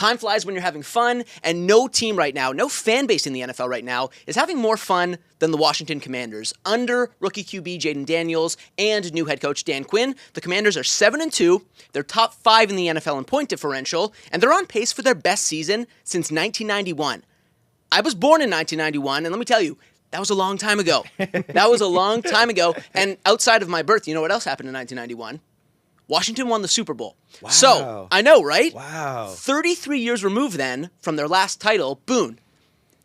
Time flies when you're having fun, and no team right now, no fan base in the NFL right now, is having more fun than the Washington Commanders. Under rookie QB Jayden Daniels and new head coach Dan Quinn, the Commanders are 7-2. They're top 5 in the NFL in point differential, and they're on pace for their best season since 1991. I was born in 1991, and let me tell you, that was a long time ago. That was a long time ago, and outside of my birth, you know what else happened in 1991? Washington won the Super Bowl. Wow. So, I know, right? Wow. 33 years removed then from their last title, Boone.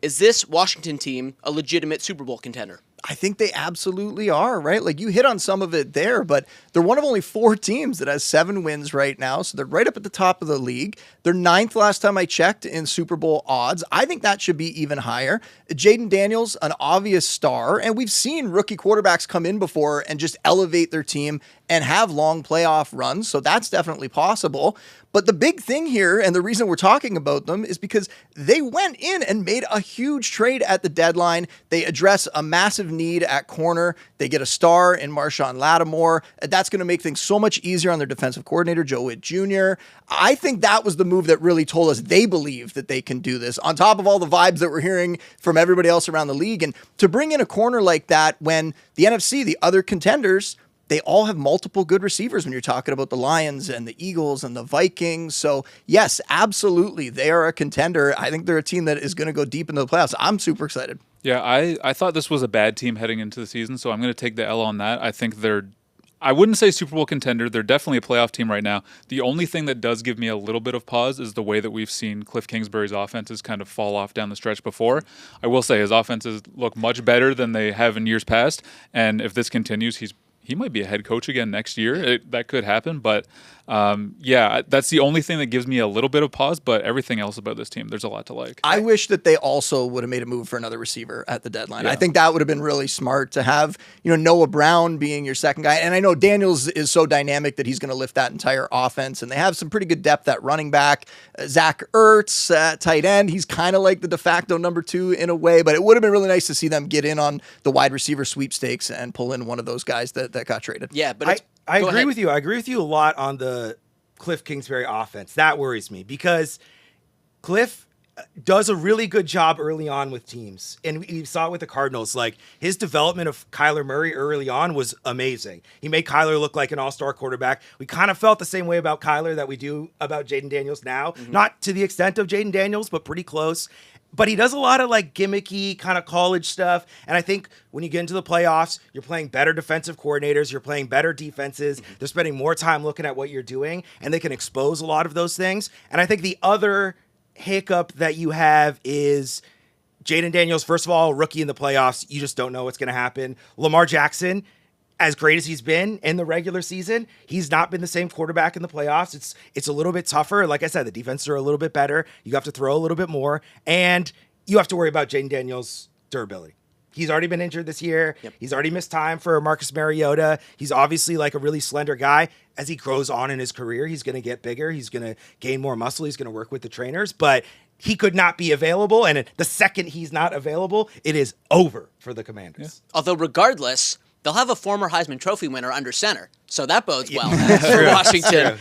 Is this Washington team a legitimate Super Bowl contender? I think they absolutely are, right? Like you hit on some of it there, but they're one of only 4 teams that has 7 wins right now. So they're right up at the top of the league. They're 9th last time I checked in Super Bowl odds. I think that should be even higher. Jayden Daniels, an obvious star, and we've seen rookie quarterbacks come in before and just elevate their team and have long playoff runs. So that's definitely possible. But the big thing here, and the reason we're talking about them, is because they went in and made a huge trade at the deadline. They address a massive need at corner. They get a star in Marshawn Lattimore. That's going to make things so much easier on their defensive coordinator, Joe Witt Jr. I think that was the move that really told us they believe that they can do this, on top of all the vibes that we're hearing from everybody else around the league. And to bring in a corner like that when the NFC, the other contenders, they all have multiple good receivers when you're talking about the Lions and the Eagles and the Vikings. So, yes, absolutely, they are a contender. I think they're a team that is going to go deep into the playoffs. I'm super excited. Yeah, I thought this was a bad team heading into the season, so I'm going to take the L on that. I think I wouldn't say Super Bowl contender. They're definitely a playoff team right now. The only thing that does give me a little bit of pause is the way that we've seen Cliff Kingsbury's offenses kind of fall off down the stretch before. I will say his offenses look much better than they have in years past, and if this continues, he might be a head coach again next year. That could happen, but yeah, that's the only thing that gives me a little bit of pause, but everything else about this team, there's a lot to like. I wish that they also would have made a move for another receiver at the deadline. Yeah. I think that would have been really smart to have, Noah Brown being your second guy. And I know Daniels is so dynamic that he's going to lift that entire offense, and they have some pretty good depth at running back. Zach Ertz at tight end, he's kind of like the de facto number 2 in a way, but it would have been really nice to see them get in on the wide receiver sweepstakes and pull in one of those guys that got traded. Yeah, but I agree with you. I agree with you a lot on the Cliff Kingsbury offense. That worries me because Cliff does a really good job early on with teams. And we saw it with the Cardinals. Like, his development of Kyler Murray early on was amazing. He made Kyler look like an all-star quarterback. We kind of felt the same way about Kyler that we do about Jayden Daniels now. Mm-hmm. Not to the extent of Jayden Daniels, but pretty close. But he does a lot of like gimmicky kind of college stuff. And I think when you get into the playoffs, you're playing better defensive coordinators. You're playing better defenses. Mm-hmm. They're spending more time looking at what you're doing, and they can expose a lot of those things. And I think the other hiccup that you have is Jayden Daniels, first of all, rookie in the playoffs. You just don't know what's going to happen. Lamar Jackson, as great as he's been in the regular season, he's not been the same quarterback in the playoffs. It's a little bit tougher. Like I said, the defenses are a little bit better. You have to throw a little bit more, and you have to worry about Jayden Daniels' durability. He's already been injured this year. Yep. He's already missed time for Marcus Mariota. He's obviously like a really slender guy. As he grows on in his career, he's going to get bigger. He's going to gain more muscle. He's going to work with the trainers, but he could not be available. And the second he's not available, it is over for the Commanders. Yeah. Although regardless, they'll have a former Heisman Trophy winner under center. So that bodes well for Washington.